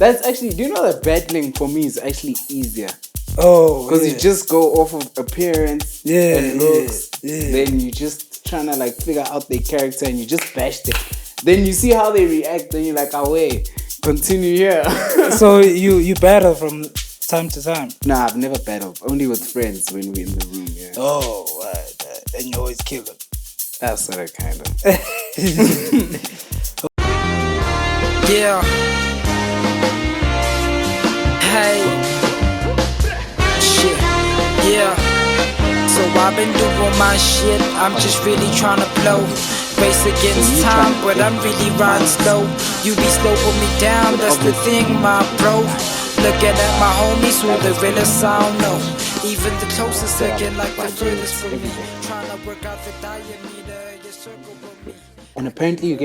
That's actually, do you know that battling for me is actually easier? Oh, because you just go off of appearance and looks. Then you just trying to like figure out their character and you just bash them. Then you see how they react. Then you're like, oh wait, continue here. So you battle from time to time? Nah, I've never battled. Only with friends when we're in the room. Yeah. Oh, right. And you always kill them. That's sort of kind of. Yeah. Hey. Shit. Yeah. So I've been doing my shit. I'm just really trying to blow. Race against time, but I'm really riding slow. You be slowing me down, that's the thing, my bro. Looking at my homies who the realest I don't know. Even the closest looking like the furthest from me. Trying to work out the diameter, your circle with me. And apparently you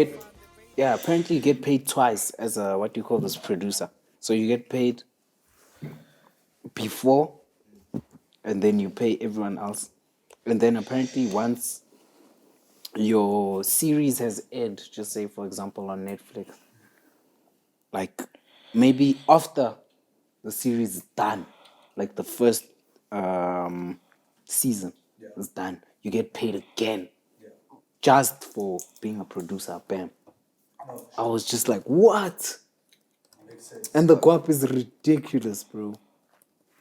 get paid twice as a what do you call this producer. So you get paid before, and then you pay everyone else, and then apparently once your series has aired, just say for example on Netflix, like maybe after the series is done, like the first season is done, you get paid again just for being a producer. Bam. I was just like, what? And the guap is ridiculous, bro.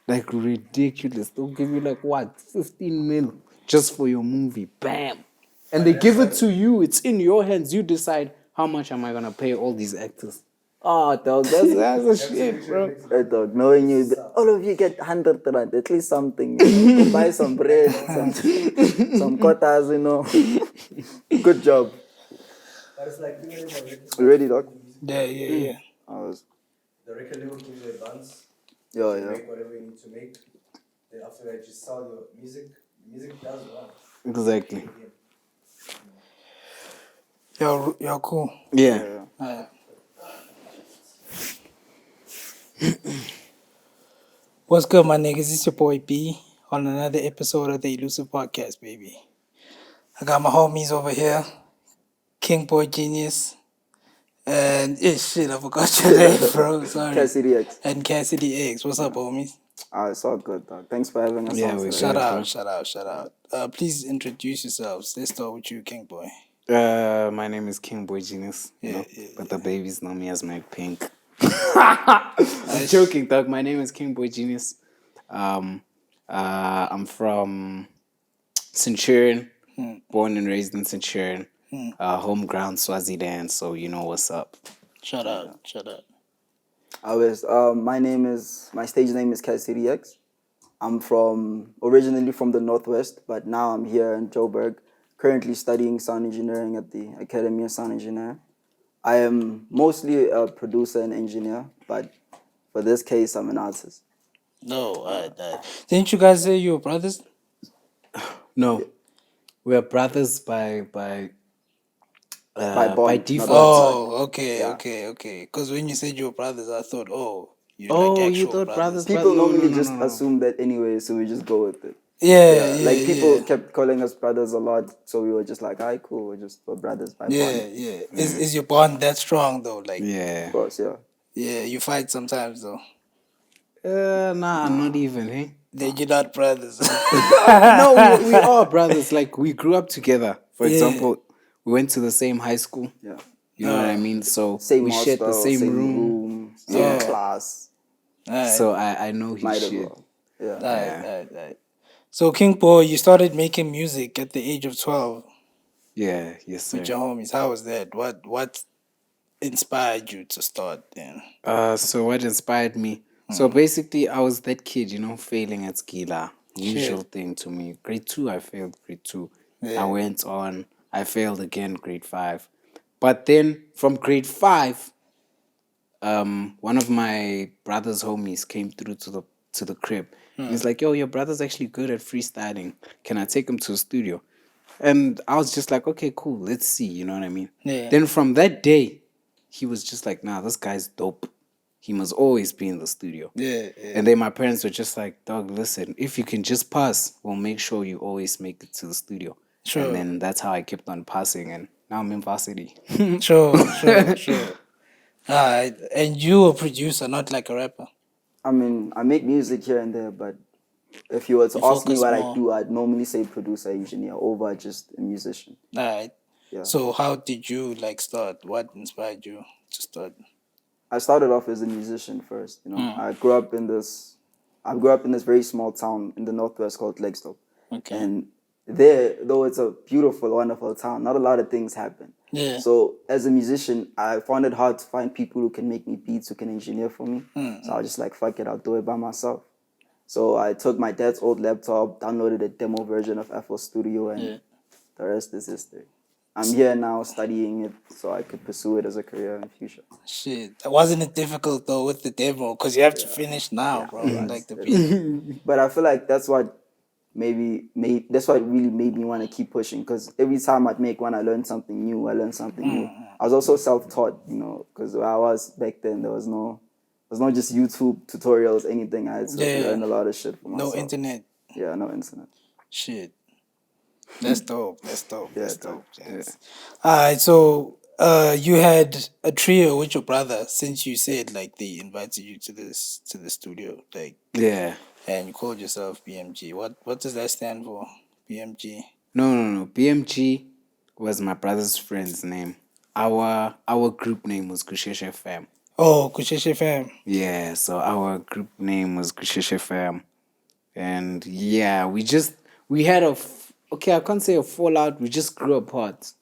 Like ridiculous. They'll give you like what, 15 mil just for your movie. Bam. And they give it to you. It's in your hands. You decide how much am I gonna pay all these actors. Oh, dog, that's a shit, bro. Hey, dog, knowing you, all of you get 100 rand, at least something. You know, buy some bread, some kotas, you know. Good job. You ready, dog? Yeah. The record label gives you advance. Yeah. Make whatever you need to make. Then after that, you sell your music. Music does well. Exactly. You're cool. Yeah. What's good, my niggas? It's your boy B on another episode of the Elusive Podcast, baby. I got my homies over here, KingBoyGenius, and shit, I forgot your name, bro. Sorry. Cassidy X. And Cassidy X. What's up, homies? It's all good, dog. Thanks for having us on. Shout out. Please introduce yourselves. Let's start with you, KingBoy. My name is KingBoyGenius. But the babies know me as Mike Pink. I'm joking, dog. My name is KingBoyGenius. I'm from Centurion, born and raised in Centurion, home ground Swaziland, so you know what's up. Shout out. My stage name is Cassidy X. I'm originally from the Northwest, but now I'm here in Joburg, currently studying sound engineering at the Academy of Sound Engineering. I am mostly a producer and engineer, but for this case, I'm an artist. No, didn't you guys say you were brothers? No, we're brothers by default. Oh, okay. Because when you said you were brothers, I thought, you're like actual you thought brothers. People normally just assume that anyway, so we just go with it. Yeah. Like people kept calling us brothers a lot, so we were just like, alright, cool, we're brothers by bond. Yeah. Is your bond that strong though? Like, Yeah. Of course, yeah. Yeah, you fight sometimes though. Nah, not even, hey? Then you're not brothers. No, we are brothers. Like, we grew up together. For example, we went to the same high school. Yeah. You know what I mean? So Same we shared the hostel, same same room. same class. So I know his Might as shit. well. Yeah. Right. So King Boy, you started making music at the age of 12 Yeah, yes, sir. with your homies. How was that? What inspired you to start then? So what inspired me? So basically, I was that kid, failing at Skila. Usual thing to me. Grade 2, I failed grade 2. Yeah. I went on. I failed again grade 5. But then from grade 5, one of my brother's homies came through to the crib. He's like, yo, your brother's actually good at freestyling. Can I take him to a studio? And I was just like, okay, cool. Let's see. You know what I mean? Yeah. Then from that day, he was just like, nah, this guy's dope. He must always be in the studio. Yeah. And then my parents were just like, dog, listen, if you can just pass, we'll make sure you always make it to the studio. Sure. And then that's how I kept on passing. And now I'm in varsity. Sure. And you a producer, not like a rapper. I mean, I make music here and there, but if you were to You ask me focus what I more. do, I'd normally say producer, engineer over just a musician. Alright. Yeah. So how did you like start? What inspired you to start? I started off as a musician first. I grew up in this very small town in the northwest called Legstop. Okay. And there, though it's a beautiful, wonderful town, not a lot of things happen. Yeah. So as a musician, I found it hard to find people who can make me beats, who can engineer for me. So I was just like, fuck it, I'll do it by myself. So I took my dad's old laptop, downloaded a demo version of FL Studio, and the rest is history. I'm here now studying it so I could pursue it as a career in the future. Shit. Wasn't it difficult though with the demo? Because you have to finish now, bro. Like the beat. But I feel like that's what that's what really made me want to keep pushing, because every time I'd make one, I learned something new. I was also self-taught, because where I was back then, there was no just YouTube tutorials, anything. I had to learn a lot of shit for myself. No internet. Yeah, no internet. Shit. That's dope. That's dope. Yeah, That's dope. Yes. Alright, so you had a trio with your brother, since you said like they invited you to the studio, like, Yeah. and you called yourself BMG. What does that stand for? BMG. No. BMG was my brother's friend's name. Our group name was Kusheshe Fam. Oh, Kusheshe Fam. Yeah, so our group name was Kusheshe Fam. And yeah, we had I can't say a fallout, we just grew apart.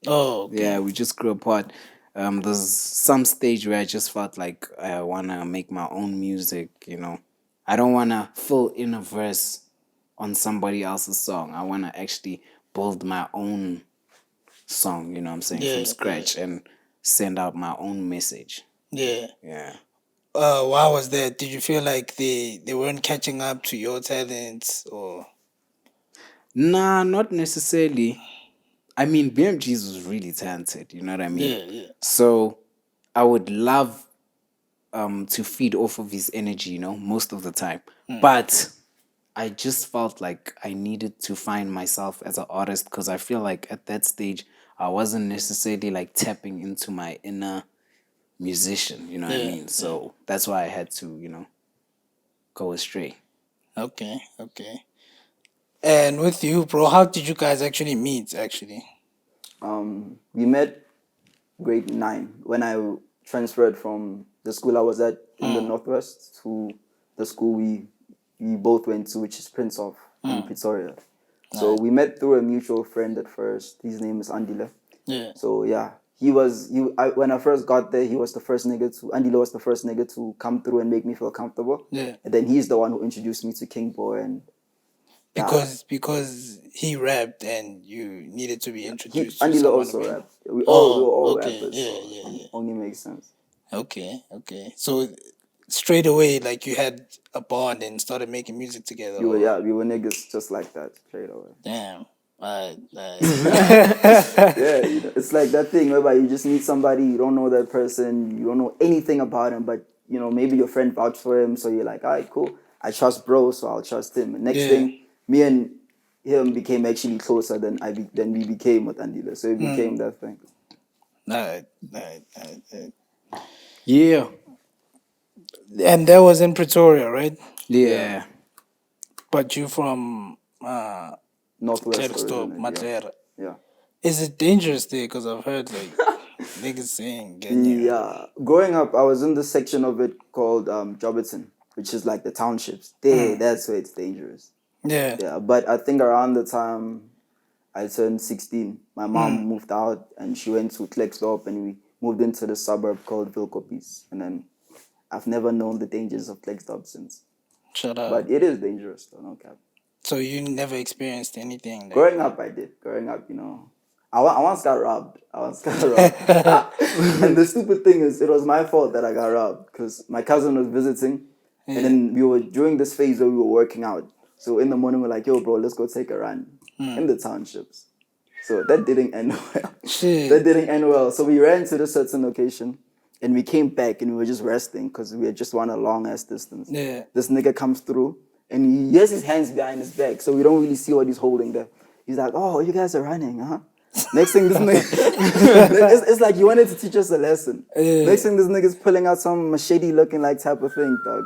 Oh, okay. Yeah, we just grew apart. There's some stage where I just felt like I wanna make my own music, I don't wanna fill in a verse on somebody else's song. I wanna actually build my own song, you know what I'm saying, from scratch and send out my own message. Yeah. Yeah. Why was that? Did you feel like they weren't catching up to your talents, or? Nah, not necessarily. I mean, BMG's was really talented, you know what I mean? Yeah. So I would love to feed off of his energy, most of the time. But I just felt like I needed to find myself as an artist, because I feel like at that stage I wasn't necessarily like tapping into my inner musician, you know what I mean? So that's why I had to, go astray. Okay. And with you, bro, how did you guys actually meet, actually? We met grade 9 when I transferred from the school I was at in the northwest to the school we both went to, which is Prince of in Pretoria. So we met through a mutual friend at first. His name is Andile. Yeah. So yeah, when I first got there, Andile was the first nigga to come through and make me feel comfortable. Yeah. And then he's the one who introduced me to King Boy, and because he rapped and you needed to be introduced to Andile someone also who- rapped. We were all okay. rappers. Yeah, so yeah. it only makes sense. Okay. So straight away, like, you had a bond and started making music together. We were niggas just like that straight away. Damn. Alright. Yeah, it's like that thing whereby you just meet somebody, you don't know that person, you don't know anything about him, but maybe your friend vouched for him, so you're like, all right, cool. I trust bro, so I'll trust him. And next thing, me and him became actually closer than we became with Andile. So it became that thing. Alright. Yeah. And that was in Pretoria, right? Yeah. But you from Northwest Klerksdorp, originally, Matera. yeah. Is it dangerous there? Because I've heard like niggas saying. Yeah. Growing up, I was in this section of it called Jobberton, which is like the townships. That's where it's dangerous. Yeah. Yeah, but I think around the time I turned 16, my mom moved out and she went to Klerksdorp, and we moved into the suburb called Vilkopies. And then I've never known the dangers of Klerksdorp since. Shut up. But it is dangerous though, no cap. So you never experienced anything? Like... Growing up, I did. Growing up, I once got robbed. And the stupid thing is, it was my fault that I got robbed, because my cousin was visiting, and then we were during this phase where we were working out. So in the morning, we're like, yo, bro, let's go take a run in the townships. So that didn't end well. Shit. That didn't end well. So we ran to this certain location, and we came back, and we were just resting because we had just run a long-ass distance. Yeah. This nigga comes through, and he has his hands behind his back, so we don't really see what he's holding there. He's like, oh, you guys are running, huh? Next thing, this nigga, it's like you wanted to teach us a lesson. Next thing, this nigga's pulling out some machete looking like type of thing, dog.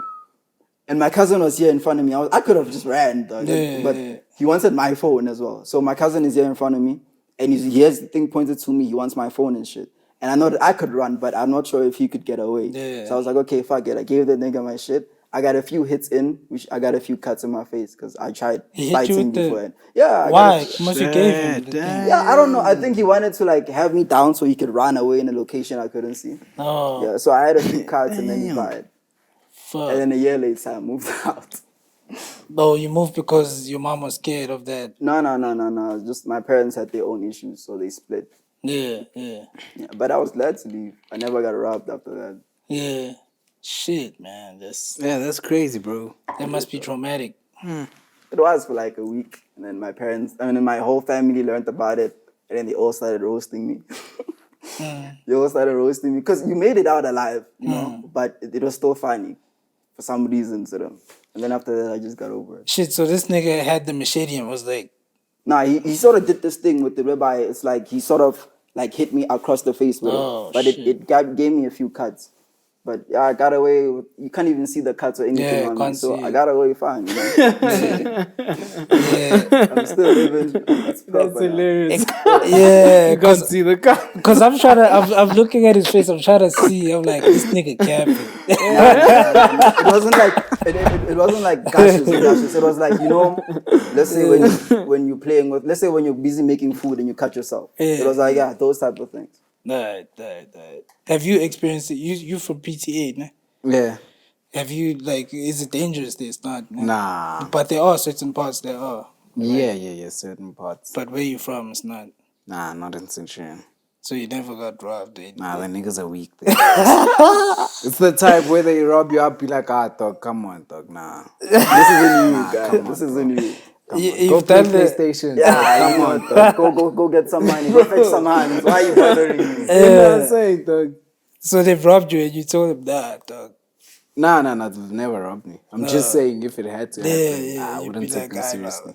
And my cousin was here in front of me. I could have just ran, dog. But he wanted my phone as well. So my cousin is here in front of me, and he has the thing pointed to me. He wants my phone and shit. And I know that I could run, but I'm not sure if he could get away. So I was like, okay, fuck it. I gave the nigga my shit. I got a few hits in, which I got a few cuts in my face because I tried fighting before. Yeah. Why? Must you gave him the thing? Yeah, I don't know. I think he wanted to like have me down so he could run away in a location I couldn't see. Oh. Yeah, so I had a few cuts and then he died. Fuck. And then a year later, I moved out. Oh, you moved because your mom was scared of that. No. Just my parents had their own issues, so they split. Yeah. But I was glad to leave. I never got robbed after that. Yeah. Shit, man. that's crazy, bro. That must be traumatic. It was for like a week. And then my whole family learned about it. And then they all started roasting me. They all started roasting me. Because you made it out alive, you know. But it was still funny for some reason to them. And then after that, I just got over it. Shit, so this nigga had the machete and was like... Nah, he sort of did this thing with the whereby it's like he sort of like hit me across the face with it. But it gave me a few cuts. But yeah, I got away with, you can't even see the cuts or anything on me. So I got away fine, you know. I'm still living. That's hilarious. Yeah, You can't see the cut. because I'm looking at his face, I'm trying to see, I'm like, this nigga capping. It wasn't like gashes and gashes. It was like, you know, let's say when you're playing with, let's say when you're busy making food and you cut yourself. It was like, yeah, those type of things. Right. Have you experienced it? You from PTA, nah? Yeah. Have you, like, is it dangerous? It's not. Nah. But there are certain parts there are. Yeah, certain parts. But where you from, it's not. Nah, not in Centurion. So you never got robbed. Nah, the niggas are weak there. It's the type where they rob you up, be like, dog, come on, dog, nah. This isn't you, guys. This isn't you. Go play PlayStation. Yeah, come on, dog. Go get some money. Go fetch some hands. Why are you bothering me? You know what I'm saying, dog? So they've robbed you and you told them that, dog. Nah, they've never robbed me. I'm just saying if it had to happen, I you'd wouldn't be take like, them seriously.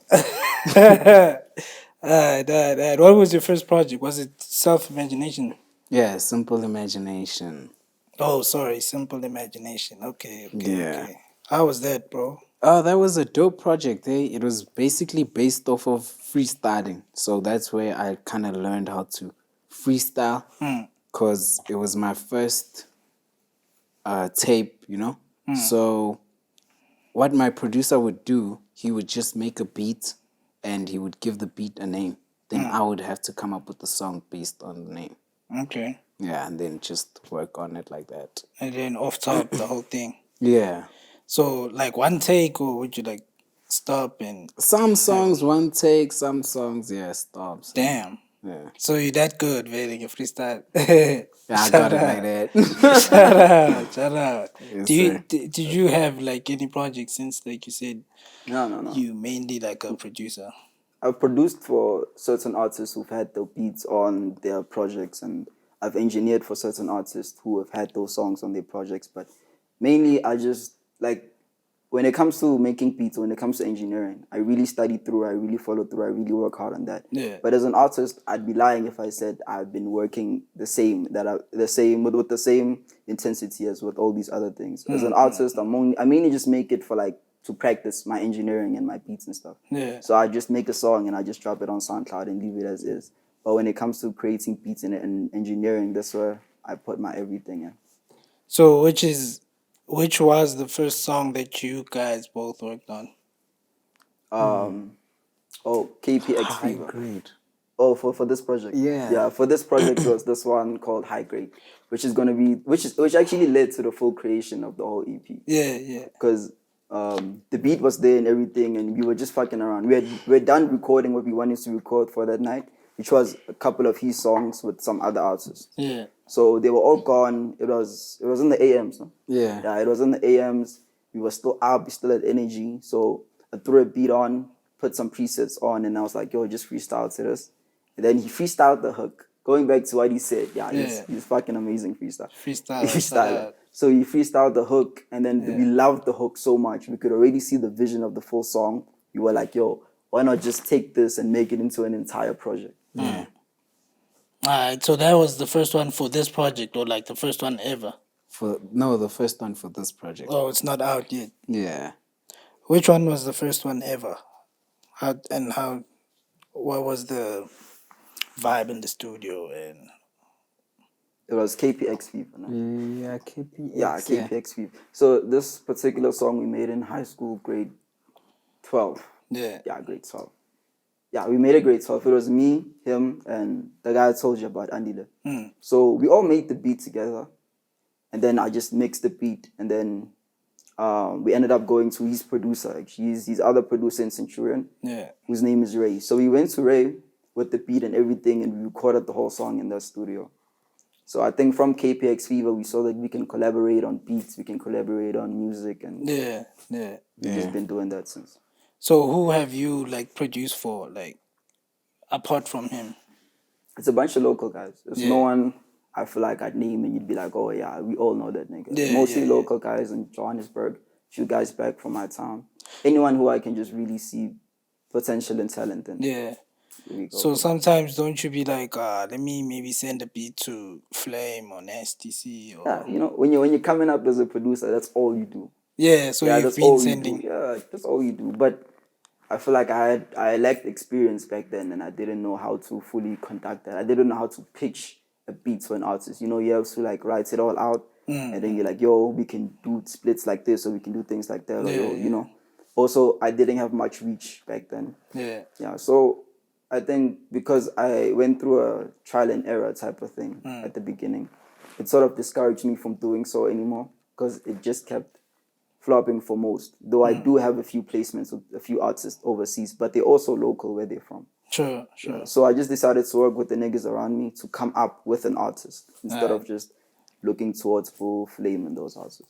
Alright. What was your first project? Was it Self-Imagination? Yeah, Simple Imagination. Oh, sorry, Simple Imagination. Okay. Yeah. How was that, bro? Oh, that was a dope project. It was basically based off of freestyling. So that's where I kind of learned how to freestyle. Because it was my first tape, you know? So what my producer would do, he would just make a beat and he would give the beat a name. Then I would have to come up with the song based on the name. Okay. Yeah, and then just work on it like that. And then off top, the whole thing. Yeah. So, like one take, or would you like stop and... Some songs one take, some songs, stops. Damn. Yeah. So you're that good, man, in your freestyle. Yeah, I got it like that. Shout out. Yes, Did you have like any projects since, like you said, No. you mainly like a producer? I've produced for certain artists who've had the beats on their projects, and I've engineered for certain artists who have had those songs on their projects. But mainly, I just like when it comes to making beats, when it comes to engineering, I really study through, I really follow through, I really work hard on that. Yeah. But as an artist, I'd be lying if I said I've been working with the same intensity as with all these other things. As an artist, I mainly just make it for like to practice my engineering and my beats and stuff. Yeah. So I just make a song and I just drop it on SoundCloud and leave it as is. But when it comes to creating beats and engineering, that's where I put my everything in. So which was the first song that you guys both worked on? KPX High Fever. grade. Oh, for this project. Yeah. For this project was this one called High Grade, which actually led to the full creation of the whole EP. Yeah. Because the beat was there and everything, and we were just fucking around. We're done recording what we wanted to record for that night, which was a couple of his songs with some other artists. Yeah. So they were all gone. It was in the AMs. No? Yeah. It was in the AMs. We were still up. We still had energy. So I threw a beat on, put some presets on, and I was like, yo, just freestyle to this. And then he freestyled the hook. Going back to what he said, he's fucking amazing freestyler. So he freestyled the hook, and then we loved the hook so much. We could already see the vision of the full song. We were like, yo, why not just take this and make it into an entire project? Alright, so that was the first one for this project, or like the first one ever. The first one for this project. Oh, it's not out yet. Yeah. Which one was the first one ever? How? What was the vibe in the studio? And It was KPX Fever. No? Yeah, KPX. Yeah, KPX Fever. So this particular song we made in high school, grade 12. yeah, Yeah, grade 12. Yeah, we made a grade 12. It was me, him, and the guy I told you about, Andile. So we all made the beat together. And then I just mixed the beat. And then we ended up going to his producer. Actually, he's his other producer in Centurion, yeah. whose name is Ray. So we went to Ray with the beat and everything, and we recorded the whole song in the studio. So I think from KPX Fever, we saw that we can collaborate on beats, we can collaborate on music, and Yeah. we've just been doing that since. So who have you like produced for, like, apart from him? It's a bunch of local guys. There's Yeah. no one I feel like I'd name and you'd be like, oh yeah, we all know that nigga. Yeah, Mostly yeah, local guys in Johannesburg, few guys back from my town. Anyone who I can just really see potential and talent in. Yeah. we go. So sometimes don't you be like, let me maybe send a beat to Flame or Nasty C or Yeah, you know, when you're coming up as a producer, that's all you do. yeah. So Yeah, you've that's been all sending. you do. Yeah, that's all you do. But I feel like I lacked experience back then, and I didn't know how to fully conduct that. I didn't know how to pitch a beat to an artist. You know, you have to like write it all out, and then you're like, yo, we can do splits like this, or we can do things like that, or yo, you know. Also, I didn't have much reach back then. Yeah. Yeah, so I think because I went through a trial and error type of thing at the beginning, it sort of discouraged me from doing so anymore because it just kept flopping for most. Though I do have a few placements with a few artists overseas, but they're also local where they're from. Sure. So I just decided to work with the niggas around me to come up with an artist instead of just looking towards full Flame and those artists.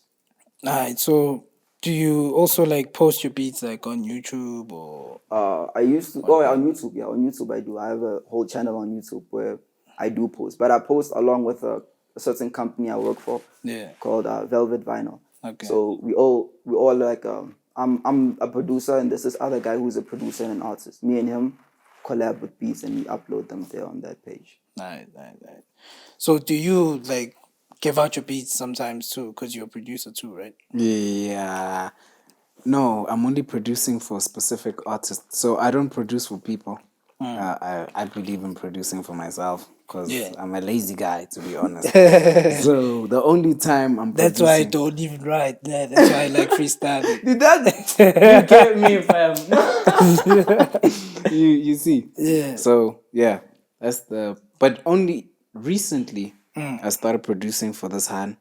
Alright. So do you also like post your beats like on YouTube or? I used to on YouTube. Yeah, on YouTube I do. I have a whole channel on YouTube where I do post, but I post along with a certain company I work for. Yeah. Called Velvet Vinyl. Okay. So we all like I'm a producer and there's this other guy who's a producer and an artist. Me and him collab with beats and we upload them there on that page. Right. So do you like give out your beats sometimes too? Because you're a producer too, right? Yeah. No, I'm only producing for specific artists. So I don't produce for people. I believe in producing for myself because Yeah. I'm a lazy guy, to be honest. So the only time I'm That's why I producing... don't even write. Yeah, that's why I like freestyling. Did that... You get me, fam. you see. Yeah. So, yeah, that's the... But only recently I started producing for this hand.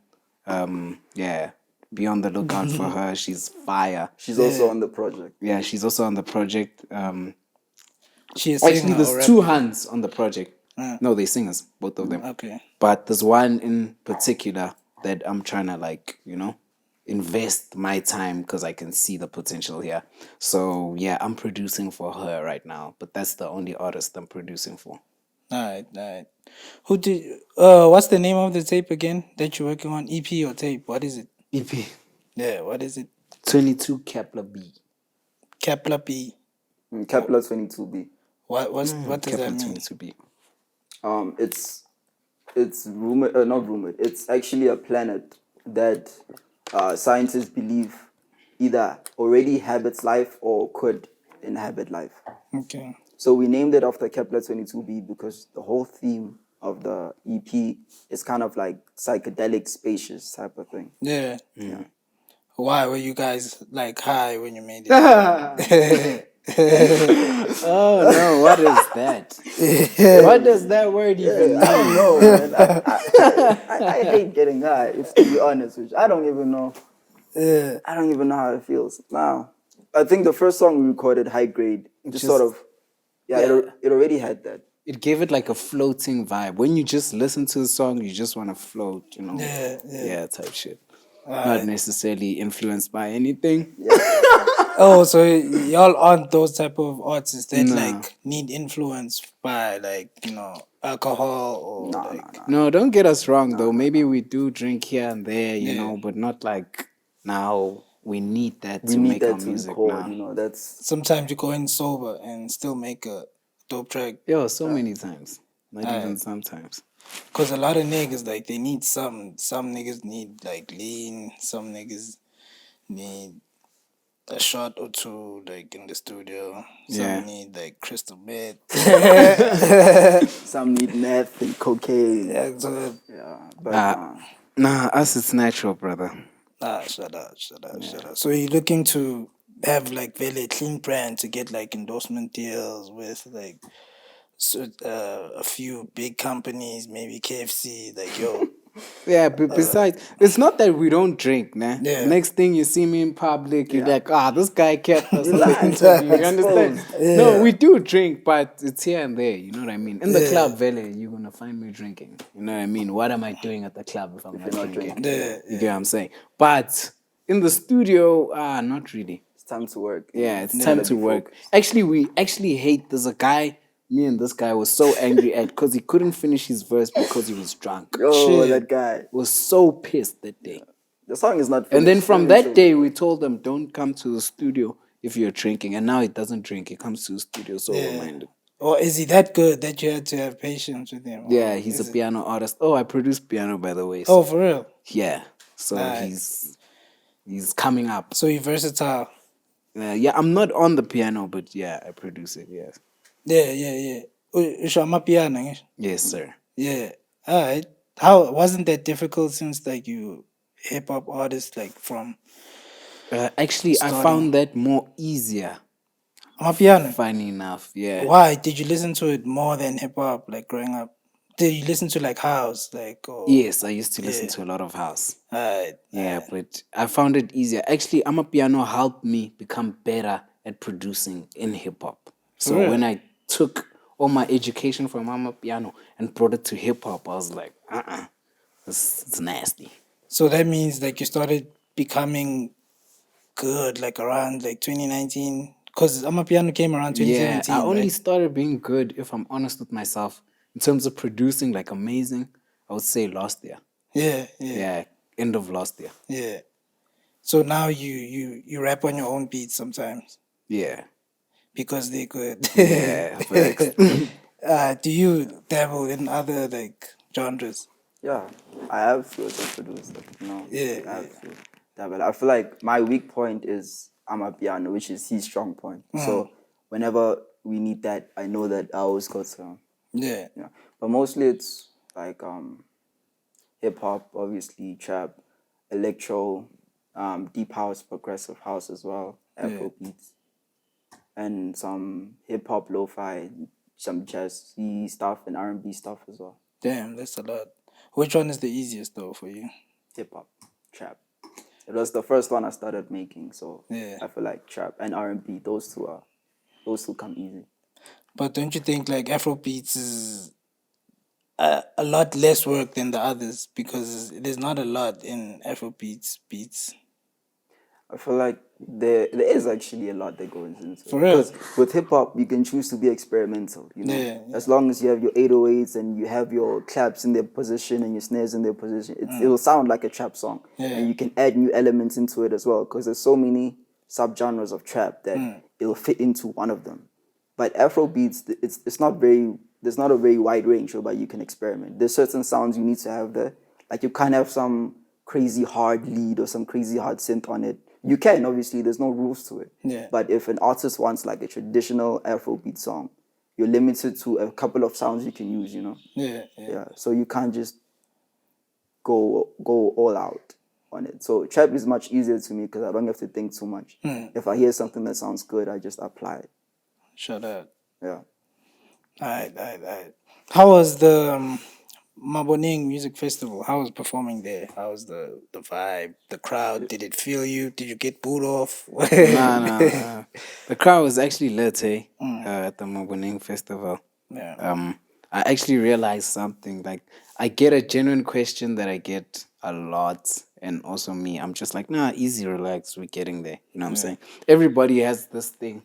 Yeah, be on the lookout for her. She's fire. She's also on the project. Yeah, she's also on the project. She's Actually, there's two hands on the project. No, they're singers, both of them. Okay. But there's one in particular that I'm trying to, like, you know, invest my time because I can see the potential here. So, yeah, I'm producing for her right now. But that's the only artist I'm producing for. All right. Who did? What's the name of the tape again that you're working on? EP or tape? What is it? EP. Yeah. What is it? 22 Kepler B. Kepler B. Kepler 22B. What does Kepler that mean? 22B. It's rumored, not rumored. It's actually a planet that scientists believe either already inhabits life or could inhabit life. Okay. So we named it after Kepler 22b because the whole theme of the EP is kind of like psychedelic, spacious type of thing. Yeah. Why were you guys like high when you made it? Oh no, what is that? What does that word even mean? I don't know, man. I hate getting high, if to be honest with you. I don't even know. I don't even know how it feels. Now, I think the first song we recorded, High Grade, just sort of, it already had that. It gave it like a floating vibe. When you just listen to the song, you just want to float, you know? Yeah, type shit. Not necessarily influenced by anything. Oh, so y'all aren't those type of artists that like need influence by like, you know, alcohol or No, don't get us wrong though. Maybe we do drink here and there, you know, but not like now we need that to make our music now. You know, that's sometimes you go in sober and still make a dope track. Yo, so many times. Not even sometimes. Cause a lot of niggas like they need some niggas need like lean, some niggas need a shot or two like in the studio. Some Yeah. need like crystal meth. Some need meth and cocaine. Yeah, so But Nah, us it's natural, brother. shut up. So you're looking to have like very clean brand to get like endorsement deals with like a few big companies, maybe KFC, like yo. Yeah, but besides, it's not that we don't drink, nah. Yeah. Next thing you see me in public, you're like, this guy kept us in the Relax. interview. You understand? Exposed. No, we do drink, but it's here and there. You know what I mean? In the Yeah. club, Vele, you're gonna find me drinking. You know what I mean? What am I doing at the club if I'm not you're not drinking? drinking. Yeah, You get what I'm saying? But in the studio, not really. it's time to work. Yeah, it's You time gotta to be work. focused. Actually, we actually hate. There's a guy. Me and this guy was so angry at because he couldn't finish his verse because he was drunk. Oh, Shit. that guy. Was so pissed that day. The song is not finished. And then from Let me that chill. day, we told him, don't come to the studio if you're drinking. And now he doesn't drink. He comes to the studio sober-minded. Or is he that good that you had to have patience with him? Yeah, Or he's is a it- piano artist. Oh, I produce piano, by the way. Oh, So, for real? yeah. So Nice. he's coming up. So you're versatile. Yeah, I'm not on the piano, but yeah, I produce it, yes. Yeah. Ushama piano. Eh? Yes, sir. Yeah. All right. How wasn't that difficult since like you hip hop artist like from Actually, I Starting. found that more easier, Ama piano? funny enough, yeah. Why did you listen to it more than hip hop like growing up? Did you listen to like house like or Yes, I used to listen to a lot of house. Alright. Yeah, but I found it easier. Actually, Amapiano helped me become better at producing in hip hop. So real? when I took all my education from Amapiano and brought it to hip hop, I was like, it's nasty. So that means like you started becoming good like around like 2019 because Amapiano came around Yeah, 2017. I only right? started being good, if I'm honest with myself, in terms of producing like amazing, I would say last year. Yeah. Yeah, end of last year. Yeah. So now you rap on your own beats sometimes Yeah. because they're good. Yeah, facts. Do you dabble in other like genres? Yeah, I have feels of produce, Yeah, I have feels. Yeah, but I feel like my weak point is Amapiano, which is his strong point. So whenever we need that, I know that I always go to him. Yeah. Yeah, but mostly it's like hip hop, obviously trap, electro, deep house, progressive house as well, Afro beats, and some hip hop, lo-fi, some jazzy stuff and R&B stuff as well. Damn, that's a lot. Which one is the easiest though for you? Hip hop, trap. It was the first one I started making, so Yeah. I feel like trap and R&B, those two come easy. But don't you think like Afro beats is a lot less work than the others because there's not a lot in Afro beats. I feel like there is actually a lot that goes into it. For real? Because with hip hop, you can choose to be experimental, you know. Yeah. As long as you have your 808s and you have your claps in their position and your snares in their position, it will sound like a trap song. Yeah. And you can add new elements into it as well because there's so many subgenres of trap that it'll fit into one of them. But Afro beats, it's not very, there's not a very wide range but you can experiment. There's certain sounds you need to have there. Like you can't have some crazy hard lead or some crazy hard synth on it. You can, obviously, there's no rules to it. Yeah. But if an artist wants like a traditional Afrobeat song, you're limited to a couple of sounds you can use, you know? Yeah. So you can't just go all out on it. So trap is much easier to me because I don't have to think too much. If I hear something that sounds good, I just apply it. Shut up. Yeah. Alright. How was the Maboning Music Festival? How was performing there? How was the vibe? The crowd? Did it feel you? Did you get booed off? Nah. The crowd was actually lit, at the Moboning Festival. Yeah. I actually realized something. Like, I get a genuine question that I get a lot, and also me. I'm just like, nah, easy, relax. We're getting there. You know what I'm saying? Everybody has this thing.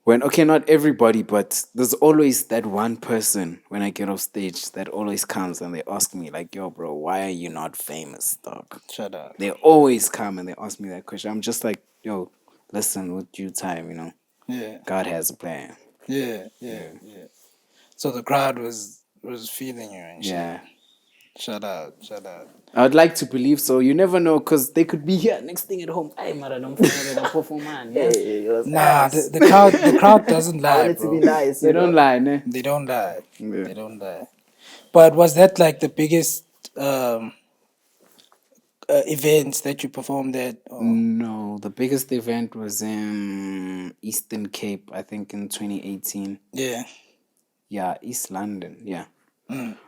Not everybody, but there's always that one person when I get off stage that always comes and they ask me, like, yo, bro, why are you not famous, dog? Shut up. They always come and they ask me that question. I'm just like, yo, listen, with due time, you know. Yeah. God has a plan. Yeah. So the crowd was feeling you and shit. Yeah. Shout out, shout out. I would like to believe so. You never know, because they could be here next thing at home. Hey, man, I don't perform, man. Yeah. Hey, it was Nah, ass. the crowd doesn't I lie, wanted to bro. be nice. They don't lie, ne? They don't lie. Yeah. They don't lie. But was that like the biggest events that you performed at? Or? No, the biggest event was in Eastern Cape, I think in 2018. Yeah. Yeah, East London. Yeah.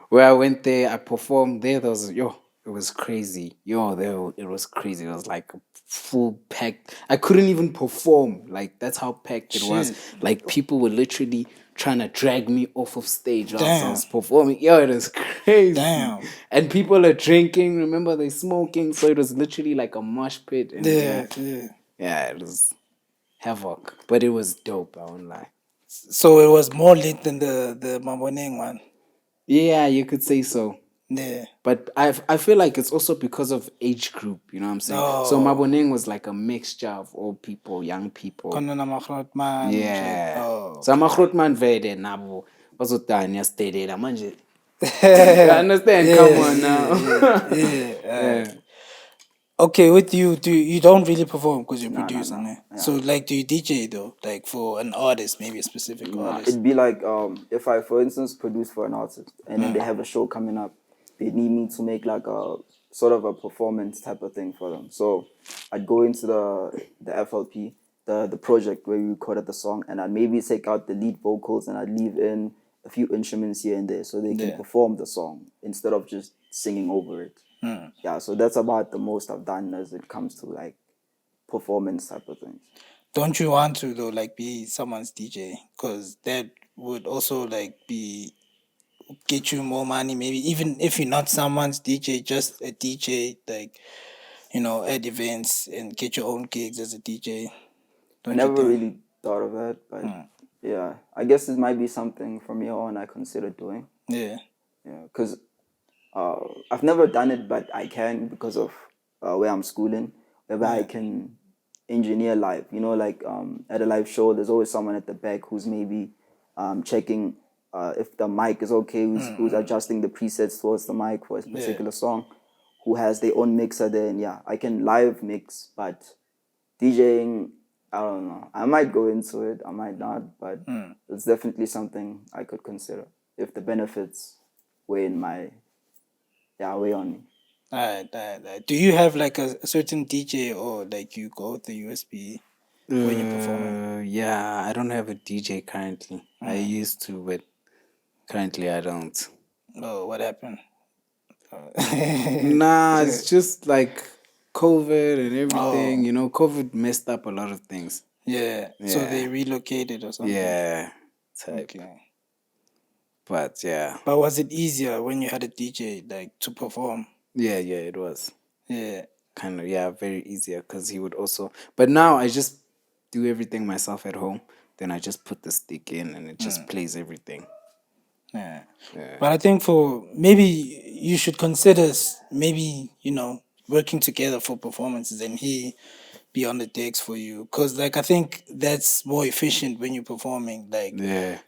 Where I went there, I performed there. There was it was crazy. It was crazy. It was like a full packed. I couldn't even perform. Like that's how packed it was. Shit. Like people were literally trying to drag me off of stage while I Damn. was performing. It was crazy. Damn. And people are drinking. Remember, they smoking. So it was literally like a mosh pit. And Yeah. yeah, it was havoc. But it was dope. I won't lie. So it was more lit than the Mamboneng one. Yeah, you could say so. Yeah. But I feel like it's also because of age group, you know what I'm saying? So Oh. Maboneng was like a mixture of old people, young people. Khona namakrotman. Yeah. Oh. So amakrotman vele nabo bazodanya stedela manje. You understand? Come on now. Yeah. Okay, with you, you don't really perform because you're producing, eh? Yeah. So like, do you DJ though? Like for an artist, maybe a specific artist. It'd be like if I, for instance, produce for an artist and then they have a show coming up, they need me to make like a sort of a performance type of thing for them. So I'd go into the FLP, the project where we recorded the song, and I'd maybe take out the lead vocals and I'd leave in a few instruments here and there so they can perform the song instead of just singing over it. Yeah, so that's about the most I've done as it comes to like performance type of things. Don't you want to though, like be someone's DJ? Because that would also like get you more money. Maybe even if you're not someone's DJ, just a DJ, like at events and get your own gigs as a DJ. I never really thought of that, but yeah, I guess it might be something from here on I consider doing. Yeah, because I've never done it, but I can because of where I'm schooling, whereby I can engineer live. Like at a live show, there's always someone at the back who's maybe checking if the mic is okay, who's adjusting the presets towards the mic for a particular song, who has their own mixer there. And yeah, I can live mix, but DJing, I don't know. I might go into it, I might not, but it's definitely something I could consider if the benefits weigh on me. Alright. Do you have like a certain DJ or like you go with the USB when you're performing? Yeah, I don't have a DJ currently. I used to, but currently I don't. Oh, what happened? Nah, it's just like COVID and everything. COVID messed up a lot of things. Yeah. So they relocated or something. Yeah, type. Okay. But yeah. But was it easier when you had a DJ like to perform? Yeah, it was. Yeah. Kind of, very easier because he would also. But now I just do everything myself at home. Then I just put the stick in and it just plays everything. Yeah. But I think for maybe you should consider maybe working together for performances and he be on the decks for you, because like I think that's more efficient when you're performing, like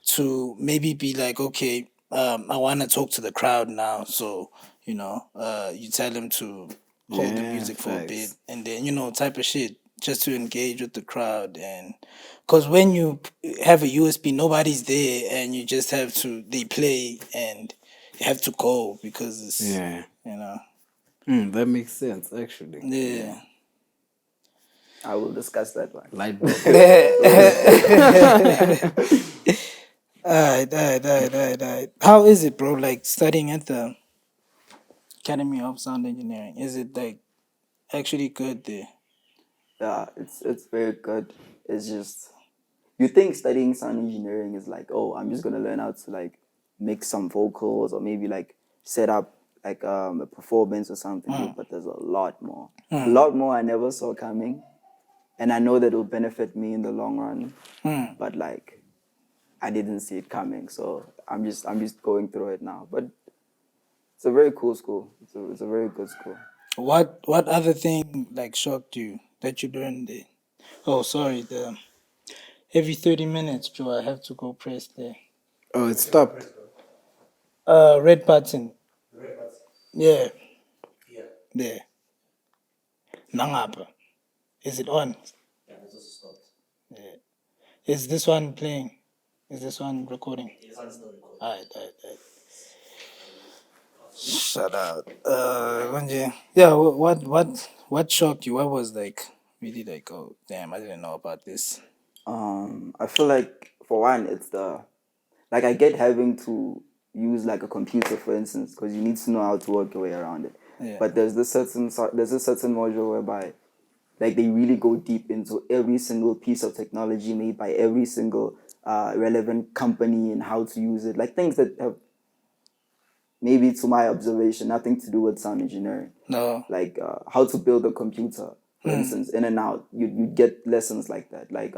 to maybe be like, okay, I want to talk to the crowd now, so you tell them to hold the music for a bit and then type of shit just to engage with the crowd. And because when you have a USB, nobody's there and you just have to they play and you have to go because it's that makes sense actually. Yeah. I will discuss that one. Light bulb. Alright. How is it, bro? Like studying at the Academy of Sound Engineering, is it like actually good there? Yeah, it's very good. It's just you think studying sound engineering is like, oh, I'm just gonna learn how to like mix some vocals or maybe like set up like a performance or something, but there's a lot more. A lot more I never saw coming. And I know that it'll benefit me in the long run. But like I didn't see it coming. So I'm just going through it now. But it's a very cool school. It's a very good school. What other thing like shocked you that you learned there? Oh, sorry, every 30 minutes, Joe, I have to go press there. Oh, it stopped. Red button. Red button. Yeah, Here. there. Nangapa. Is it on? Yeah, it's also stopped. Is this one playing? Is this one recording? This one's still recording. Alright. Shout out. Manje, yeah. What shocked you? What was like really like? Oh damn! I didn't know about this. I feel like for one, it's the like I get having to use like a computer, for instance, because you need to know how to work your way around it. Yeah. But there's this certain module whereby like they really go deep into every single piece of technology made by every single relevant company and how to use it, like things that have maybe to my observation nothing to do with sound engineering. No. Like how to build a computer, for instance, in and out. You get lessons like that. Like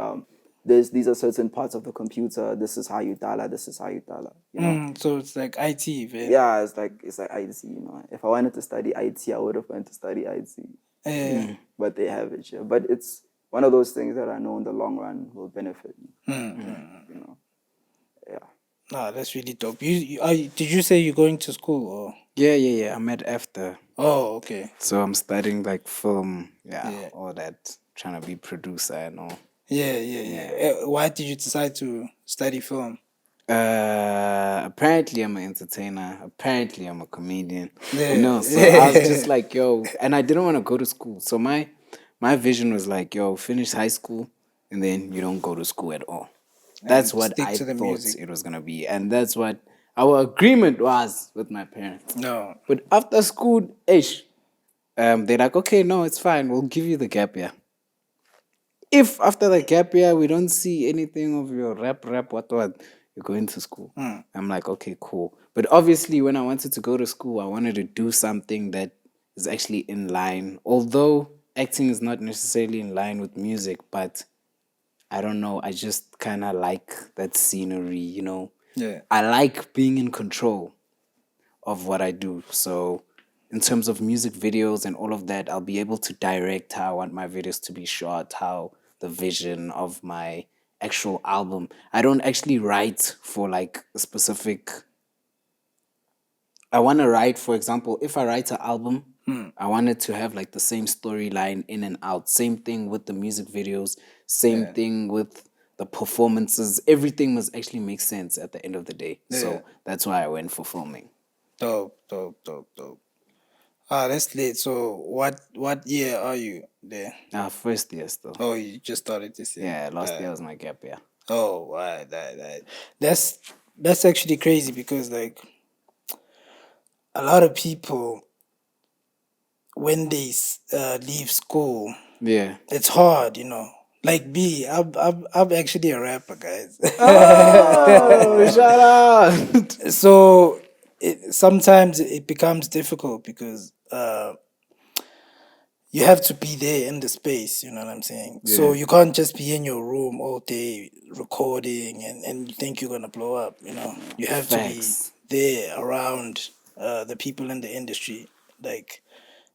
these are certain parts of the computer. This is how you dial. This is how you dial. You know. So it's like IT. Yeah, it's like IT. You know, if I wanted to study IT, I would have went to study IT. Yeah. But they have it here. But it's one of those things that I know in the long run will benefit me. You know. Yeah. Nah, that's really dope. Did you say you're going to school or? Yeah. I'm at after. Oh, okay. So I'm studying like film, Yeah. all that, trying to be producer and all. Yeah. Why did you decide to study film? Apparently I'm an entertainer. Apparently I'm a comedian. Yeah. You know, so I was just like, yo, and I didn't want to go to school. So my vision was like, yo, finish high school and then you don't go to school at all. That's what stick I to the thought music. it was gonna be, and that's what our agreement was with my parents. No. But after school, they're like, okay, no, it's fine. We'll give you the gap year. If after the gap year we don't see anything of your rap, what, you're going to school. I'm like, okay, cool. But obviously, when I wanted to go to school, I wanted to do something that is actually in line. Although acting is not necessarily in line with music, but I don't know. I just kind of like that scenery, you know. Yeah. I like being in control of what I do. So, in terms of music videos and all of that, I'll be able to direct how I want my videos to be shot, how the vision of my actual album. I don't actually write for like a specific. I want to write, for example, if I write an album, I want it to have like the same storyline in and out. Same thing with the music videos, same thing with the performances. Everything must actually make sense at the end of the day. So that's why I went for filming. Dope. That's late. So what year are you there? First year still. Oh, you just started this year. Yeah, last year was my gap year. Oh, wow, that's actually crazy because like a lot of people when they leave school, Yeah. it's hard, you know. Like me, I'm actually a rapper, guys. Oh, shout out. So sometimes it becomes difficult because you have to be there in the space, you know what I'm saying? So you can't just be in your room all day recording and you think you're gonna blow up, you know. You have Facts. to be there around the people in the industry. Like,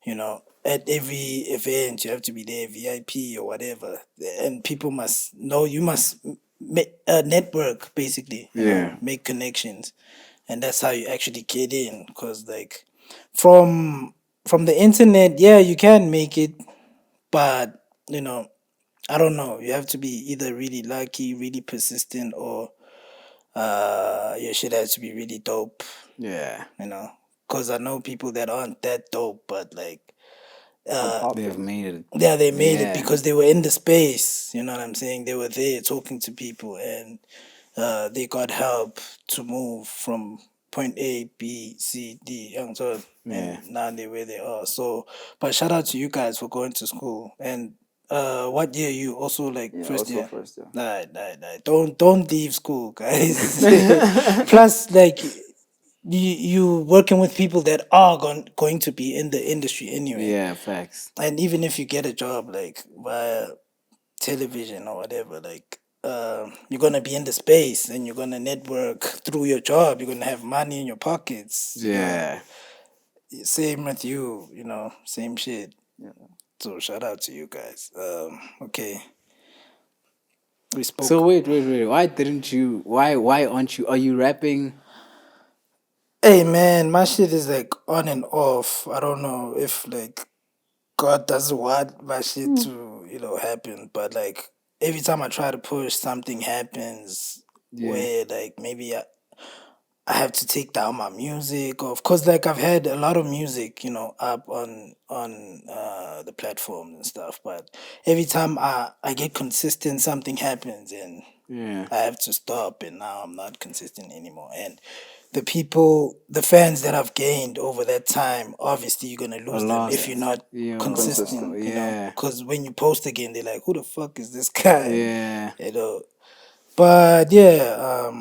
you know, at every event you have to be there, VIP or whatever. And people must know you must network basically, you know, make connections. And that's how you actually get in. Cause like from the internet, yeah, you can make it, but you know, I don't know. You have to be either really lucky, really persistent, or your shit has to be really dope. Yeah. You know, because I know people that aren't that dope, but like They've made it. yeah, they made it Yeah. because they were in the space. You know what I'm saying? They were there talking to people, and they got help to move from point A, B, C, D, and so and now they're where they are. So, but shout out to you guys for going to school. And what year you also like first also year? first year. Nah. Don't leave school, guys. Plus, like you working with people that are going to be in the industry anyway. Yeah, facts. And even if you get a job like via television or whatever, like you're gonna be in the space and you're gonna network through your job. You're gonna have money in your pockets. Yeah. Same with you, you know, same shit. So shout out to you guys. Okay. We spoke. So wait. Why didn't you? Why aren't you? Are you rapping? Hey man, my shit is like on and off. I don't know if like God doesn't want my shit to, happen. But like every time I try to push, something happens where like maybe I have to take down my music, or cause like I've had a lot of music, up on the platform and stuff. But every time I get consistent, something happens and Yeah. I have to stop, and now I'm not consistent anymore. And the fans that I've gained over that time, obviously you're gonna lose them if you're not consistent. Yeah. Because when you post again, they're like, "Who the fuck is this guy?" Yeah. But yeah,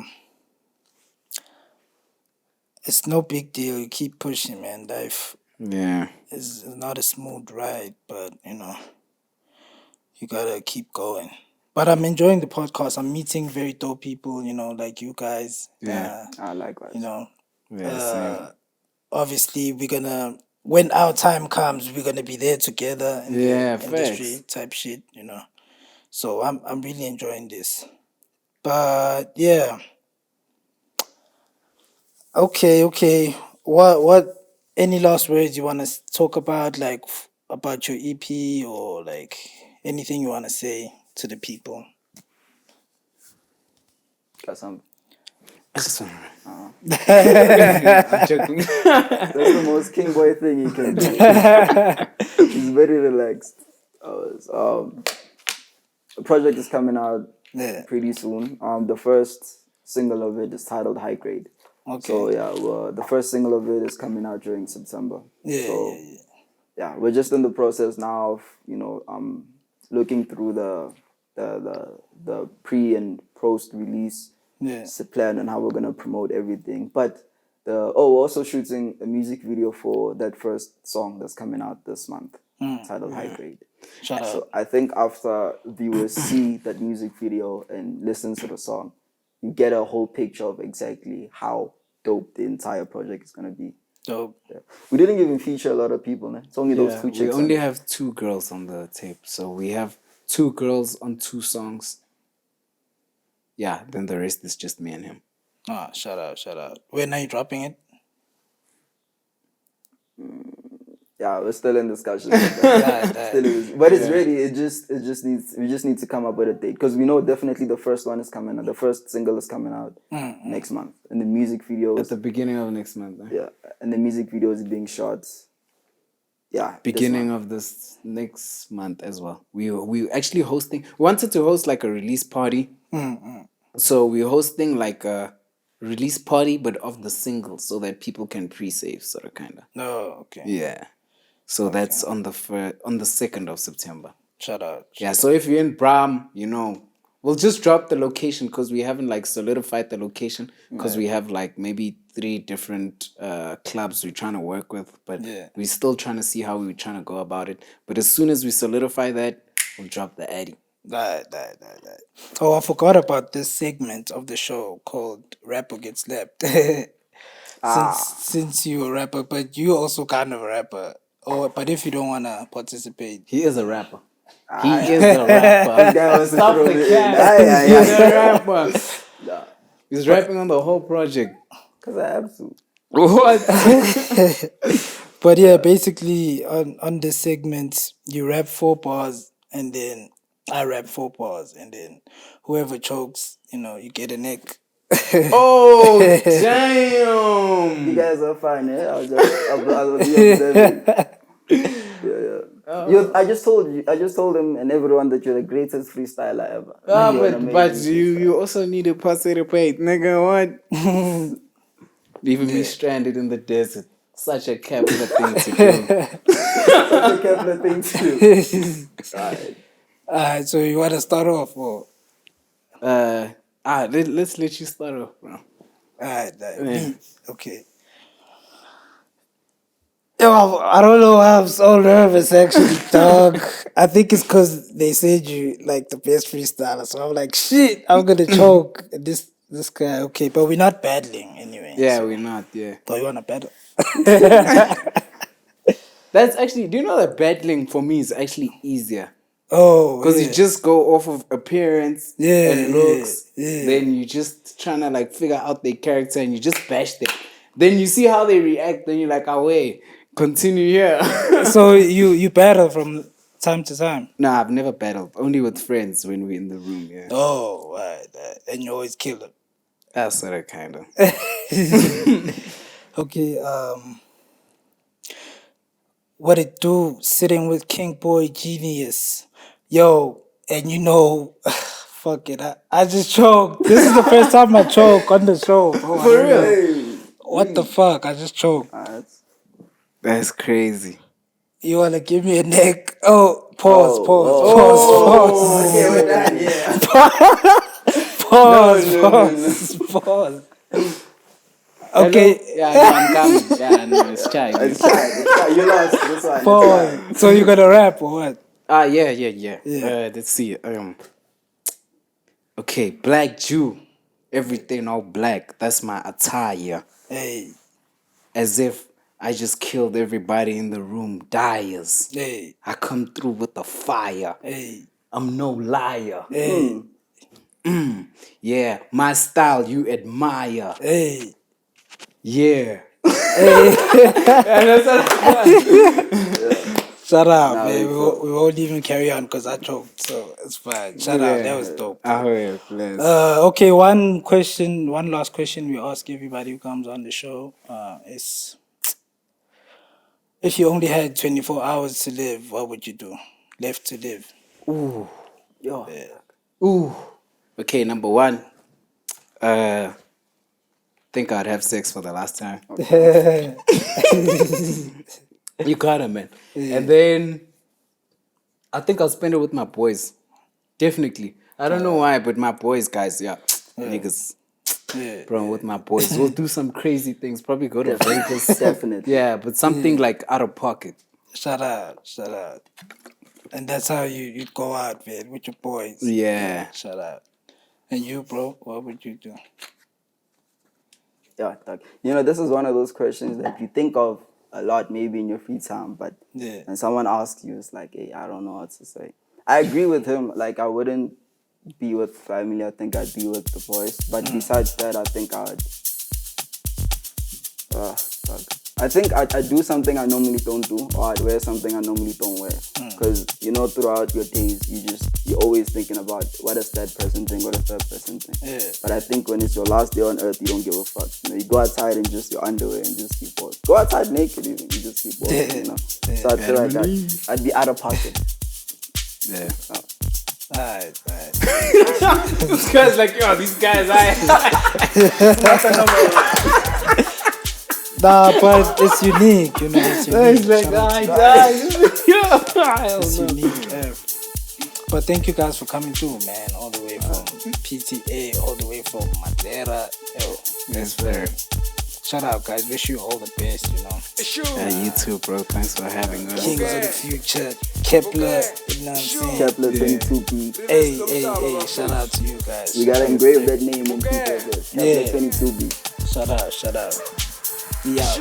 it's no big deal. You keep pushing, man. Life Yeah. is not a smooth ride, but you gotta keep going. But I'm enjoying the podcast. I'm meeting very dope people, like you guys. Yeah. Likewise. Yeah. Same. Obviously when our time comes, we're gonna be there together in Yeah, the industry facts. type shit. So I'm really enjoying this. But yeah. Okay. What any last words you wanna talk about, like about your EP, or like anything you wanna say to the people? Got some. I just want Uh, I'm joking. That's the most king boy thing he can do. He's very relaxed. The project is coming out Yeah. pretty soon. The first single of it is titled High Grade. Okay. So yeah, well, the first single of it is coming out during September. Yeah. Yeah, we're just in the process now of looking through the pre and post release Yeah. plan and how we're gonna promote everything. But we're also shooting a music video for that first song that's coming out this month, titled High Grade. Shout out. So I think after viewers see that music video and listen to the song, you get a whole picture of exactly how dope the entire project is gonna be. Dope. Yeah. We didn't even feature a lot of people, man. It's only those two chicks. We only have 2 girls on the tape, so we have 2 girls on 2 songs. Yeah, then the rest is just me and him. Ah, shout out. When are you dropping it? Yeah, we're still in discussion. But it's ready. We just need to come up with a date, because we know definitely the first one is coming out. The first single is coming out next month, and the music video At the beginning of next month. yeah, and the music video is being shot. Yeah, Beginning of this next month as well. We actually hosting. We wanted to host like a release party. So we're hosting like a release party, but of the single, so that people can pre-save, sort of, kind of. Oh, okay. Yeah. So that's on the 2nd of September. Shout out. Yeah. So if you're in Bram, we'll just drop the location, because we haven't like solidified the location, because we have like maybe 3 different clubs we're trying to work with, but we're still trying to see how we're trying to go about it. But as soon as we solidify that, we'll drop the addy. Right. Oh, I forgot about this segment of the show called Rapper Gets Slapped. Since you're a rapper, but you're also kind of a rapper. But if you don't wanna participate, He is a rapper. He is a rapper. Stop the cap. He's a rapper. He's rapping on the whole project. because I have to. What? but yeah, basically on this segment, you rap 4 bars, and then I rap 4 bars, and then whoever chokes, you get a neck. Oh, damn. You guys are fine, yeah. I'll be observing. Yeah. I just told him and everyone that you're the greatest freestyler ever. But you also need to participate, nigga. What? Leaving me stranded in the desert. Such a Kepler thing to do. Such a Kepler thing to do. Alright, so you want to start off, or? Let's let you start off, bro. Alright, okay. Yo, I don't know why I'm so nervous, actually, dog. I think it's because they said you like the best freestyler, so I'm like, shit, I'm gonna choke this guy. Okay, but we're not battling anyway. Yeah, so. we're not. Yeah. Oh, you wanna battle? That's actually. Do you know that battling for me is actually easier? Oh, Because yeah. you just go off of appearance Yeah, and looks. yeah. Then you just trying to like figure out their character and you just bash them. Then you see how they react. Then you're like, oh wait, continue here. So you battle from time to time. No, I've never battled. Only with friends when we're in the room. Yeah, Oh, right. And you always kill them. that's sort of kind of. Okay. What it do? Sitting with KingBoyGenius. Yo, and you know, fuck it. I just choked. This is the first time I choke on the show. Bro. For real? What the fuck? I just choked. That's crazy. You wanna give me a neck? Oh, pause. Okay, we're done. Yeah. Pause. Okay. Hello? Yeah, no, I'm coming. Yeah, no, it's Chai. It's fine. You lost this one. Pause. So you gonna rap or what? Yeah. Let's see. Okay, black Jew. Everything all black. That's my attire. Hey, As if I just killed everybody in the room. Dyers. hey, I come through with the fire. hey, I'm no liar. hey, Yeah, my style you admire. hey. Yeah. Shut up, man. We won't even carry on because I choked, so it's fine. Shut up. That was dope. I heard, bless. Okay, one last question we ask everybody who comes on the show is, if you only had 24 hours to live, what would you do? Left to live. Ooh. Yo. Ooh. Okay, number one. Think I'd have sex for the last time. You got it, man. Yeah. And then I think I'll spend it with my boys. Definitely. I don't know why, but my boys, guys, niggas. Yeah. Bro, with my boys. We'll do some crazy things. Probably go to Vegas. Definitely. Yeah, but something like out of pocket. Shut up. And that's how you'd go out, man, with your boys. Yeah. Shut up. And you, bro, what would you do? Yeah, dog. You know, this is one of those questions that you think of a lot maybe in your free time, but Yeah. when someone asks you, it's like, hey, I don't know what to say. I agree with him. Like, I wouldn't be with family. I think I'd be with the boys. But besides that, I think I would... fuck. I think I'd do something I normally don't do, or I'd wear something I normally don't wear. Because, you know, throughout your days, you're always thinking about what does that person think, what does that person think. Yeah. But I think when it's your last day on earth, you don't give a fuck. You know, you go outside in just your underwear and just keep walking. Go outside naked even, you just keep walking, you know. So I feel like I'd be out of pocket. Yeah. Alright. This guy's like, yo, these guys, Nah, but it's unique, you know. It's unique. It's like, Shout out to it's unique. But thank you guys for coming through, man. All the way from PTA, all the way from Madeira. That's fair. Shout out, guys. Wish you all the best, you know. You too, bro. Thanks for having us. Kings of the future, Kepler, you know what I'm saying? Kepler 22B. Hey, shout out to you guys. We gotta engrave that name in people's heads. Kepler 22B. Shout out. We out.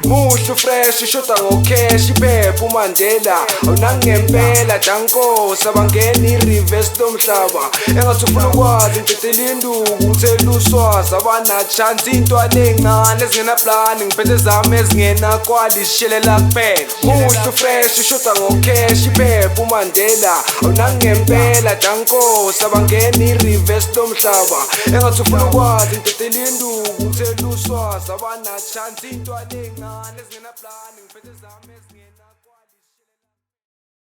Muhlu fresh shota ngocash iphepha uMandela awunangempela danko sabangena ireverse lomhlaba engathi ufuna ukwazi ngicela induku ngithela uswazi abana chance intwana encane ezingena plan ngiphethe zami ezingena kwalishelela kuphela muhlu fresh shota ngocash iphepha uMandela awunangempela danko sabangena ireverse lomhlaba engathi ufuna ukwazi ngicela induku ngithela uswazi abana chance intwana encane. Let's get a plan,